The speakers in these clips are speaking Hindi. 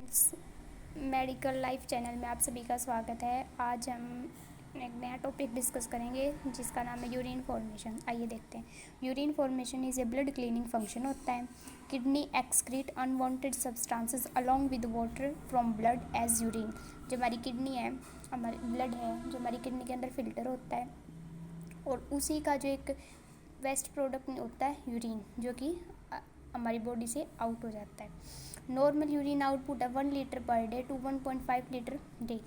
मेडिकल लाइफ चैनल में आप सभी का स्वागत है। आज हम एक नया टॉपिक डिस्कस करेंगे जिसका नाम है यूरिन फॉर्मेशन। आइए देखते हैं। Urine formation is a blood cleaning function होता है। Kidney excrete unwanted substances along with water from blood as urine. जो हमारी किडनी है, हमारी ब्लड है, जो हमारी किडनी के अंदर फिल्टर होता है और उसी का जो एक वेस्ट प्रोडक्ट होता है यूरिन, जो कि हमारी बॉडी से आउट हो जाता है। नॉर्मल यूरिन आउटपुट है 1 litre per day to 1.5 litre day,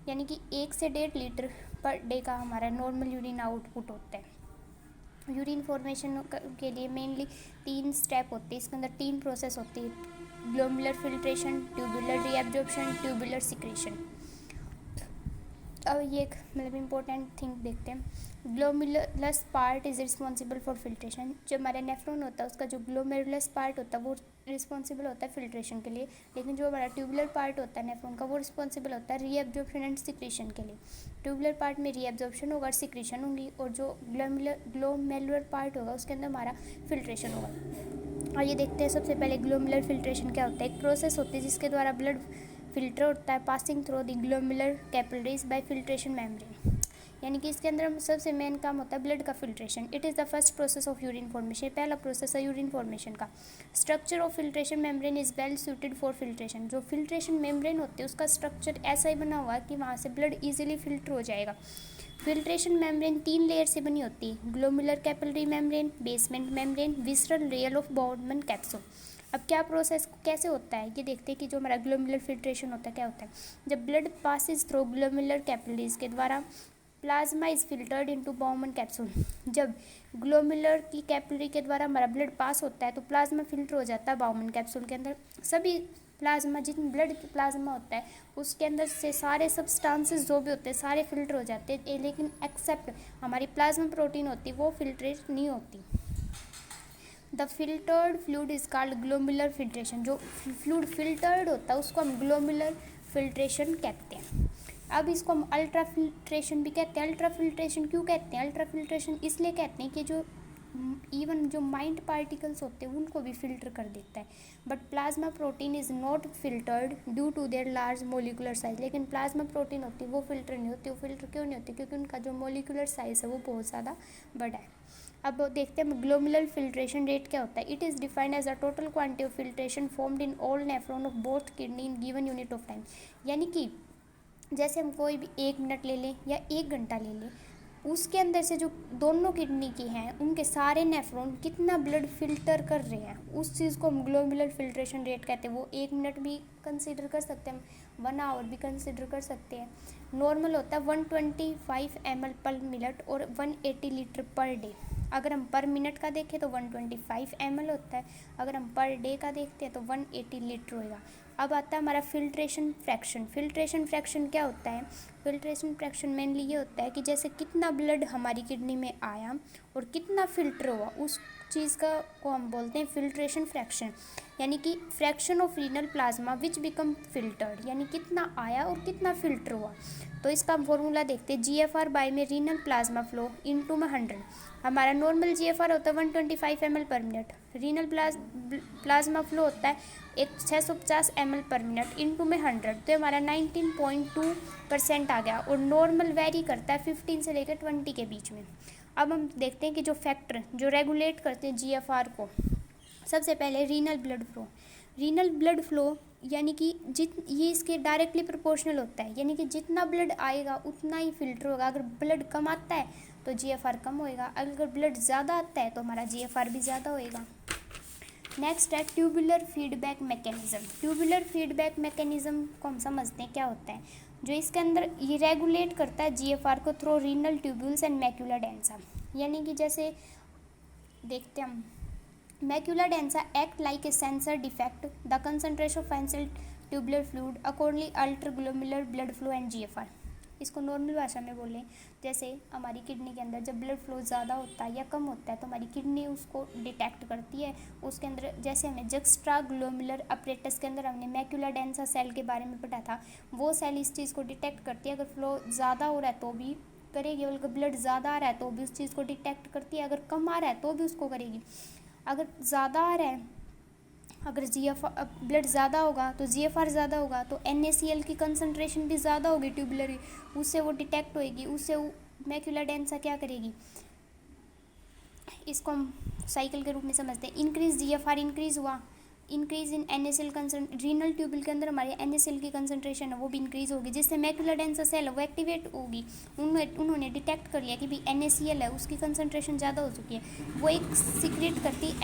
यानी कि 1 से 1.5 लीटर पर डे का हमारा नॉर्मल यूरिन आउटपुट होता है। यूरिन फॉर्मेशन के लिए मेनली 3 स्टेप होते हैं। इसके अंदर 3 प्रोसेस होती है: glomerular filtration, tubular reabsorption, tubular secretion. अब ये एक इम्पोर्टेंट थिंग देखते हैं। Glomerulus part is responsible for filtration. जो हमारा नेफ्रॉन होता है उसका जो ग्लोमेरुलस पार्ट होता है वो रिस्पॉन्सिबल होता है फिल्ट्रेशन के लिए, लेकिन जो हमारा ट्यूबुलर पार्ट होता है नेफ्रॉन का वो रिस्पॉन्सिबल होता है रीएब्जॉर्प्शन एंड सिक्रेशन के लिए। ट्यूबुलर पार्ट में रीएब्जॉर्प्शन होगा, सिक्रेशन होगी, और जो ग्लोमेरुलर पार्ट होगा उसके अंदर हमारा फिल्ट्रेशन होगा। और ये देखते हैं सबसे पहले ग्लोमेरुलर फिल्ट्रेशन क्या होता है। एक प्रोसेस होती है जिसके द्वारा ब्लड फिल्टर होता है passing through the glomerular capillaries bye filtration membrane, यानी कि इसके अंदर सबसे मेन काम होता है ब्लड का filtration. It is the first process of urine formation. पहला प्रोसेस है यूरिन फॉर्मेशन का। Structure of filtration membrane is well suited for filtration. जो फिल्ट्रेशन मेम्ब्रेन होती है उसका स्ट्रक्चर ऐसा ही बना हुआ है कि वहाँ से ब्लड ईजिली फिल्टर हो जाएगा। फिल्ट्रेशन मेम्ब्रेन 3 लेयर से बनी होती है: glomerular capillary membrane, basement membrane, visceral layer of Bowman capsule. अब क्या प्रोसेस कैसे होता है ये देखते हैं कि जो हमारा ग्लोमुलर फिल्ट्रेशन होता है क्या होता है। जब blood passes through glomerular capillaries के द्वारा plasma is filtered into Bowman capsule. जब ग्लोमुलर की कैपिलरी के द्वारा हमारा ब्लड पास होता है तो प्लाज्मा फिल्टर हो जाता है बाउमन कैप्सूल के अंदर। सभी प्लाज्मा, जितने ब्लड की प्लाज्मा होता है उसके अंदर से सारे सब्सटेंसेस जो भी होते हैं सारे फिल्टर हो जाते हैं, लेकिन एक्सेप्ट हमारी प्लाज्मा प्रोटीन होती है वो फिल्ट्रेट नहीं होती। The filtered fluid is called glomerular filtration. जो फ्लूइड फिल्टर्ड होता है उसको हम ग्लोमुलर फिल्ट्रेशन कहते हैं। अब इसको हम अल्ट्रा फिल्ट्रेशन भी कहते हैं। अल्ट्रा फिल्ट्रेशन क्यों कहते हैं? अल्ट्रा फिल्ट्रेशन इसलिए कहते हैं कि जो इवन जो माइंड पार्टिकल्स होते हैं उनको भी फिल्टर कर देता है। But plasma protein is not filtered due to their large molecular size. लेकिन प्लाज्मा प्रोटीन होती है वो फिल्टर नहीं होती। वो फिल्टर क्यों नहीं होती? क्योंकि उनका जो मोलिकुलर साइज है वो बहुत ज़्यादा बड़ा है। अब देखते हैं ग्लोमुलर फिल्ट्रेशन रेट क्या होता है। It is defined as a total quantity of filtration formed in all nephron of both kidney in given unit of time. यानी कि जैसे हम कोई भी 1 मिनट ले लें या 1 घंटा ले लें, उसके अंदर से जो दोनों किडनी की हैं उनके सारे नेफ्रॉन कितना ब्लड फिल्टर कर रहे हैं उस चीज़ को हम ग्लोमुलर फिल्ट्रेशन रेट कहते हैं। वो 1 मिनट भी कंसीडर कर सकते हैं, 1 आवर भी कंसीडर कर सकते हैं। नॉर्मल होता है 125 ml पर मिनट और 180 लीटर पर डे। अगर हम पर मिनट का देखें तो 125 ml होता है, अगर हम पर डे का देखते हैं तो 180 लीटर होएगा। अब आता है हमारा फिल्ट्रेशन फ्रैक्शन। फिल्ट्रेशन फ्रैक्शन क्या होता है? फिल्ट्रेशन फ्रैक्शन मेनली ये होता है कि जैसे कितना ब्लड हमारी किडनी में आया और कितना फिल्टर हुआ उस चीज़ को हम बोलते हैं फिल्ट्रेशन फ्रैक्शन, यानी कि fraction of renal plasma which become filtered, यानी कितना आया और कितना फिल्टर हुआ। तो इसका हम फॉर्मूला देखते हैं। GFR बाय में रीनल प्लाज्मा फ्लो इनटू में 100। हमारा नॉर्मल GFR होता है 125 ml पर मिनट। रीनल प्लाज्मा फ्लो होता है 650 ml पर मिनट इनटू में 100, तो हमारा 19.2% आ गया। और नॉर्मल वेरी करता है 15 से लेकर 20 के बीच में। अब हम देखते हैं कि जो फैक्टर जो रेगुलेट करते हैं GFR को, सबसे पहले renal blood flow. Renal blood flow यानी कि ये इसके डायरेक्टली प्रोपोर्शनल होता है, यानी कि जितना ब्लड आएगा उतना ही फिल्टर होगा। अगर ब्लड कम आता है तो GFR कम होएगा, अगर ब्लड ज़्यादा आता है तो हमारा GFR भी ज़्यादा होएगा। नेक्स्ट है tubular feedback mechanism. Tubular feedback mechanism को हम समझते हैं क्या होता है। जो इसके अंदर ये रेगुलेट करता है GFR को through renal tubules and macula densa, यानी कि जैसे देखते हैं हम macula densa act like a sensor detect the concentration of फेंसिल tubular fluid accordingly alter glomerular blood flow and GFR। इसको नॉर्मल भाषा में बोलें, जैसे हमारी किडनी के अंदर जब ब्लड फ्लो ज़्यादा होता है या कम होता है तो हमारी किडनी उसको डिटेक्ट करती है। उसके अंदर जैसे हमें जक्स्ट्रा ग्लोमुलर अपरेटस के अंदर हमने मैक्यूला डेंसा सेल के बारे में पढ़ा था, वो सेल इस चीज़ को डिटेक्ट करती है। अगर फ्लो ज़्यादा हो रहा है तो भी करेगी, अगर ब्लड ज़्यादा आ रहा है तो भी उस चीज़ को डिटेक्ट करती है, अगर कम आ रहा है तो भी उसको करेगी। अगर ज़्यादा आ रहा है अगर ब्लड ज़्यादा होगा तो GFR ज़्यादा होगा तो NaCl की कंसनट्रेशन भी ज़्यादा होगी ट्यूबुलर, उससे वो डिटेक्ट होएगी, उससे मैक्यूला डेंसा क्या करेगी, इसको हम साइकिल के रूप में समझते हैं। इंक्रीज GFR इंक्रीज हुआ, increase in NaCl renal tubule के अंदर हमारे NaCl की कंसनट्रेशन है वो भी इंक्रीज होगी, जिससे मैक्यूला डेंसा सेल वो एक्टिवेट होगी। उन्होंने डिटेक्ट कर लिया कि भी NaCl है, उसकी कंसनट्रेशन ज़्यादा हो चुकी है, वो एक सीक्रेट करती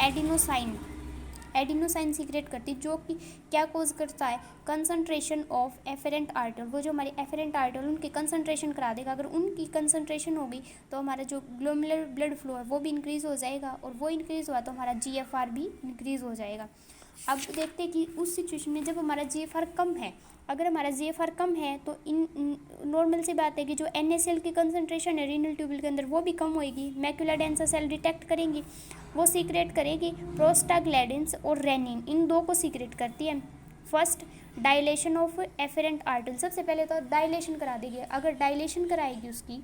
एडिनोसाइन सीक्रेट करती, जो कि क्या कोज करता है, कंसंट्रेशन ऑफ एफेरेंट आर्टल। वो जो हमारे एफेरेंट आर्टल उनकी कंसंट्रेशन करा देगा। अगर उनकी कंसंट्रेशन होगी तो हमारा जो ग्लोमेरुलर ब्लड फ्लो है वो भी इंक्रीज़ हो जाएगा, और वो इंक्रीज़ हुआ तो हमारा GFR भी इंक्रीज़ हो जाएगा। अब देखते हैं कि उस सिचुएशन में जब हमारा GFR कम है, अगर हमारा GFR कम है तो नॉर्मल सी बात है कि जो NaCl की कंसंट्रेशन है रीनल ट्यूबुल के अंदर वो भी कम होएगी। मैक्यूला डेंसा सेल डिटेक्ट करेंगी, वो सीक्रेट करेगी प्रोस्टाग्लैंडिन्स और रेनिन, इन दो को सीक्रेट करती है। फर्स्ट, डायलेशन ऑफ एफेरेंट आर्टल, सबसे पहले तो डायलेशन करा देगी। अगर डायलेशन कराएगी उसकी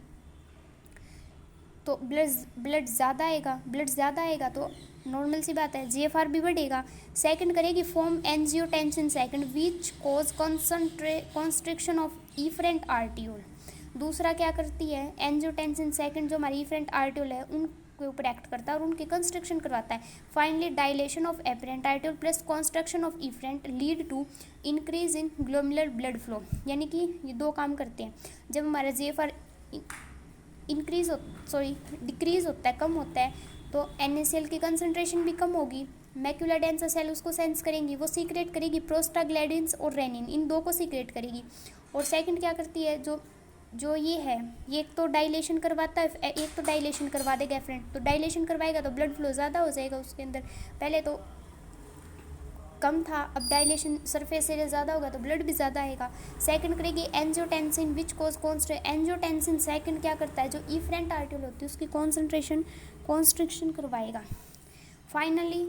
तो ब्लड ज़्यादा आएगा तो नॉर्मल सी बात है GFR भी बढ़ेगा। सेकंड करेगी form angiotensin second which cause constriction of efferent arteriole. दूसरा क्या करती है, एंजियोटेंसिन सेकंड जो हमारी इफरेंट आर्टियोल है उनके ऊपर एक्ट करता है और उनकी कंस्ट्रक्शन करवाता है। Finally dilation of afferent arteriole plus construction of efferent lead to increase in glomerular blood flow, यानी कि ये दो काम करते हैं। जब हमारा GFR डिक्रीज़ होता है, कम होता है, तो NaCl की कंसंट्रेशन भी कम होगी। मैक्यूला डेंसा सेल उसको सेंस करेंगी, वो सीक्रेट करेगी प्रोस्टाग्लैंडिन्स और रेनिन, इन दो को सीक्रेट करेगी। और सेकंड क्या करती है, जो ये है, ये एक तो डायलेशन करवाता है, एक तो डायलेशन करवा देगा एफरेंट, तो डायलेशन करवाएगा तो ब्लड फ्लो ज़्यादा हो जाएगा उसके अंदर, पहले तो कम था, अब डायलेशन सरफेस एरिया ज़्यादा होगा तो ब्लड भी ज़्यादा आएगा। सेकंड करेगी एंजियोटेंसिन विच कोज एंजियोटेंसिन सेकंड क्या करता है, जो इफरेंट आर्टियोल होती है उसकी कॉन्स्ट्रिक्शन करवाएगा। फाइनली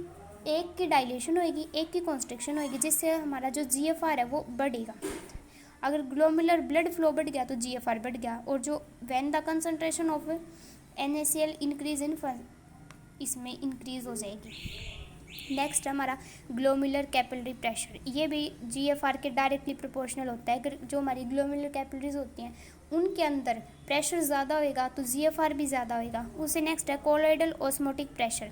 एक की डायलेशन होएगी, एक की कॉन्स्ट्रिक्शन होएगी, जिससे हमारा जो GFR है वो बढ़ेगा। अगर ग्लोमेरुलर ब्लड फ्लो बढ़ गया तो GFR बढ़ गया, और जो when the concentration of NaCl increase in इसमें इंक्रीज हो जाएगी। नेक्स्ट हमारा ग्लोमेरुलर कैपिलरी प्रेशर, ये भी GFR के डायरेक्टली प्रोपोर्शनल होता है। अगर जो हमारी ग्लोमेरुलर कैपिलरीज होती हैं उनके अंदर प्रेशर ज़्यादा होएगा तो GFR भी ज़्यादा होएगा। उससे नेक्स्ट है कोलॉइडल ऑस्मोटिक प्रेशर,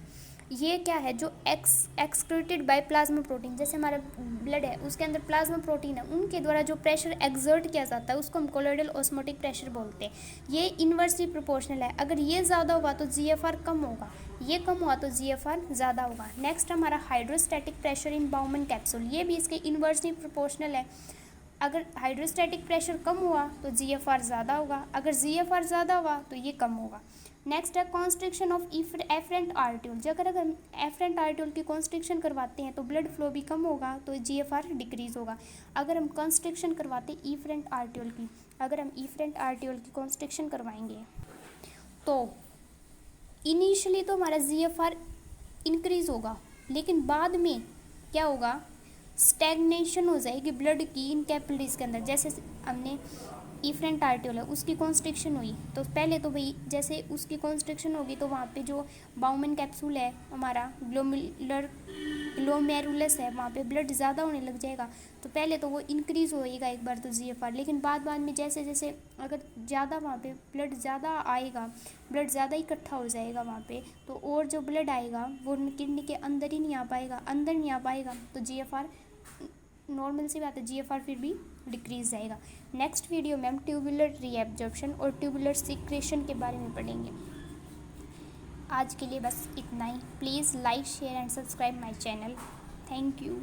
ये क्या है, जो एक्सक्रीटेड बाय प्लाज्मा प्रोटीन, जैसे हमारा ब्लड है उसके अंदर प्लाज्मा प्रोटीन है, उनके द्वारा जो प्रेशर एक्सर्ट किया जाता है उसको हम कोलॉइडल ऑस्मोटिक प्रेशर बोलते हैं। ये इन्वर्सली प्रोपोर्शनल है, अगर ये ज़्यादा होगा तो GFR कम होगा, ये कम हुआ तो GFR ज़्यादा होगा। नेक्स्ट हमारा hydrostatic pressure in Bowman capsule, ये भी इसके इन्वर्सली प्रोपोर्शनल है। अगर हाइड्रोस्टैटिक प्रेशर कम हुआ तो GFR ज़्यादा होगा, अगर GFR ज़्यादा हुआ तो ये कम होगा। नेक्स्ट है कॉन्स्ट्रिक्शन ऑफ एफरेंट आर्टियोल, अगर हम एफरेंट आर्टियोल की कॉन्स्ट्रिक्शन करवाते हैं तो ब्लड फ्लो भी कम होगा तो GFR डिक्रीज होगा। अगर हम कॉन्स्ट्रिक्शन करवाते हैं इफरेंट आर्टियोल की, अगर हम इफरेंट आर्टियोल की कॉन्स्ट्रिक्शन करवाएंगे तो इनिशियली तो हमारा GFR इंक्रीज होगा, लेकिन बाद में क्या होगा, स्टैग्नेशन हो जाएगी ब्लड की इन कैपिलरीज के अंदर। जैसे हमने इफरेंट आर्टियोल है उसकी कॉन्स्ट्रिक्शन हुई तो पहले तो भाई जैसे उसकी कॉन्स्ट्रिक्शन होगी तो वहाँ पे जो बाउमन कैप्सूल है हमारा ग्लोमेरुलस है वहाँ पे ब्लड ज़्यादा होने लग जाएगा, तो पहले तो वो इंक्रीज़ होएगा एक बार तो GFR, लेकिन बाद में जैसे जैसे अगर ज़्यादा वहाँ पे ब्लड ज़्यादा आएगा, ब्लड ज़्यादा इकट्ठा हो जाएगा वहाँ पे, तो और जो ब्लड आएगा वो किडनी के अंदर ही नहीं आ पाएगा, तो GFR नॉर्मल सी बात है GFR फिर भी डिक्रीज जाएगा। नेक्स्ट वीडियो में हम ट्यूबुलर रीएब्जॉर्प्शन और ट्यूबुलर सीक्रेशन के बारे में पढ़ेंगे। आज के लिए बस इतना ही। Please like share and subscribe my channel. Thank you.